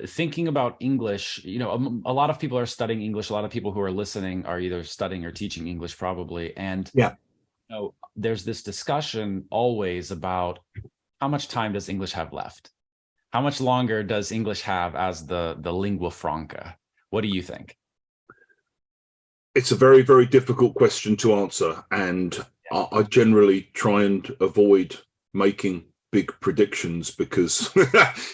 thinking about English, a lot of people are studying English. A lot of people who are listening are either studying or teaching English probably. And Yeah. there's this discussion always about how much time does English have left? How much longer does English have as the lingua franca? What do you think? It's a very, very difficult question to answer. And I generally try and avoid making big predictions because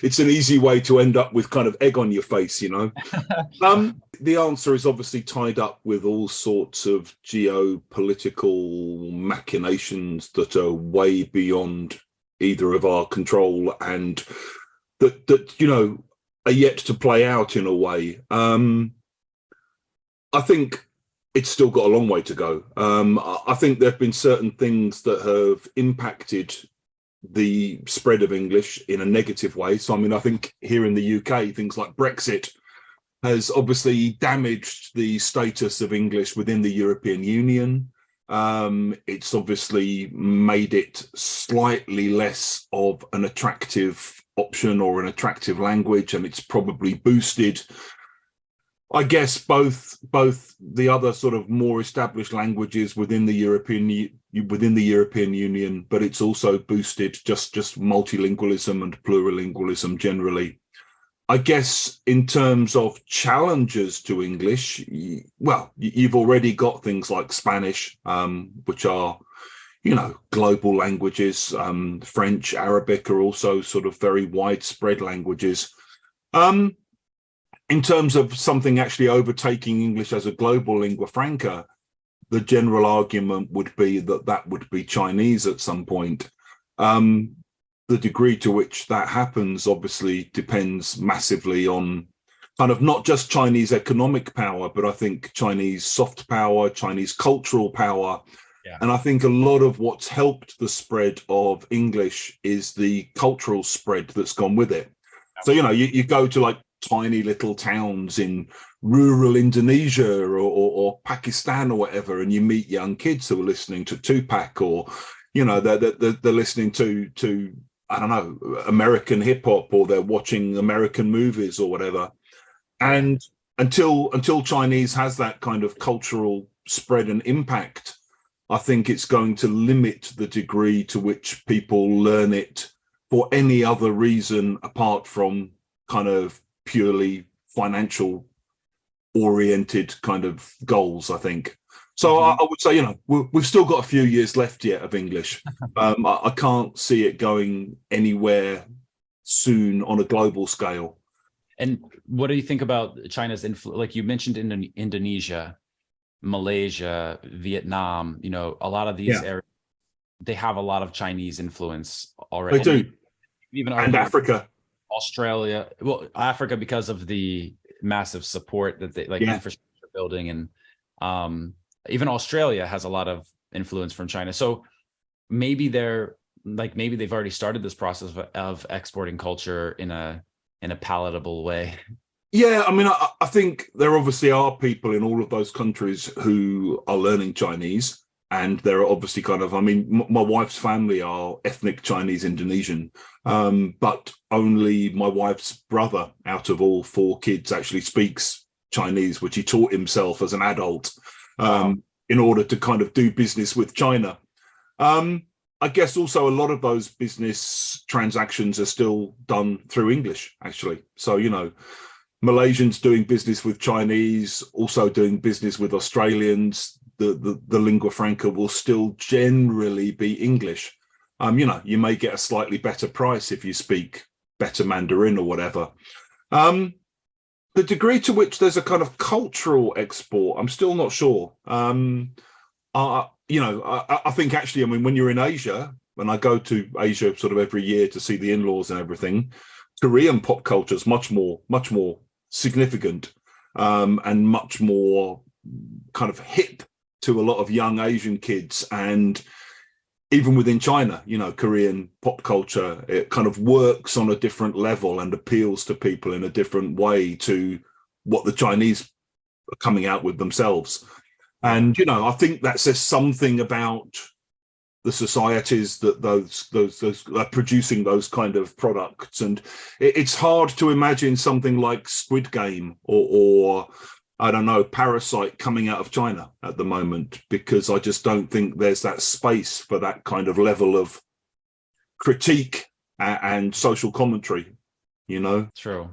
it's an easy way to end up with kind of egg on your face, The answer is obviously tied up with all sorts of geopolitical machinations that are way beyond either of our control and that are yet to play out in a way. I think it's still got a long way to go. I think there have been certain things that have impacted the spread of English in a negative way. So, I think here in the UK, things like Brexit has obviously damaged the status of English within the European Union. It's obviously made it slightly less of an attractive option or an attractive language, and it's probably boosted, I guess, both the other sort of more established languages within the European Union, but it's also boosted just multilingualism and plurilingualism generally. I guess in terms of challenges to English, well, you've already got things like Spanish, which are, global languages. French, Arabic are also sort of very widespread languages. In terms of something actually overtaking English as a global lingua franca, the general argument would be that would be Chinese at some point. The degree to which that happens obviously depends massively on kind of not just Chinese economic power, but I think Chinese soft power, Chinese cultural power. Yeah. And I think a lot of what's helped the spread of English is the cultural spread that's gone with it. Absolutely. So, you go to like tiny little towns in rural Indonesia or Pakistan or whatever, and you meet young kids who are listening to Tupac or, they're listening to I don't know, American hip hop, or they're watching American movies or whatever. And until Chinese has that kind of cultural spread and impact, I think it's going to limit the degree to which people learn it for any other reason apart from kind of purely financial oriented kind of goals, I think. So I would say, we've still got a few years left yet of English. I can't see it going anywhere soon on a global scale. And what do you think about China's influence? Like you mentioned Indonesia, Malaysia, Vietnam, a lot of these areas, they have a lot of Chinese influence already. They do. Even Africa. Australia, well, Africa, because of the massive support that they infrastructure building, and even Australia has a lot of influence from China. So maybe they've already started this process of exporting culture in a palatable way. Yeah, I think there obviously are people in all of those countries who are learning Chinese, and there are obviously my wife's family are ethnic Chinese Indonesian, but only my wife's brother out of all 4 kids actually speaks Chinese, which he taught himself as an adult. In order to kind of do business with China. I guess also a lot of those business transactions are still done through English, actually. So, Malaysians doing business with Chinese, also doing business with Australians, the lingua franca will still generally be English. You may get a slightly better price if you speak better Mandarin or whatever. The degree to which there's a kind of cultural export, I'm still not sure. I think actually, when you're in Asia, when I go to Asia sort of every year to see the in-laws and everything, Korean pop culture is much more significant and much more kind of hip to a lot of young Asian kids. And even within China, Korean pop culture, it kind of works on a different level and appeals to people in a different way to what the Chinese are coming out with themselves. And, I think that says something about the societies that those are producing those kind of products. And it's hard to imagine something like Squid Game or I don't know, Parasite coming out of China at the moment, because I just don't think there's that space for that kind of level of critique and social commentary, you know? True.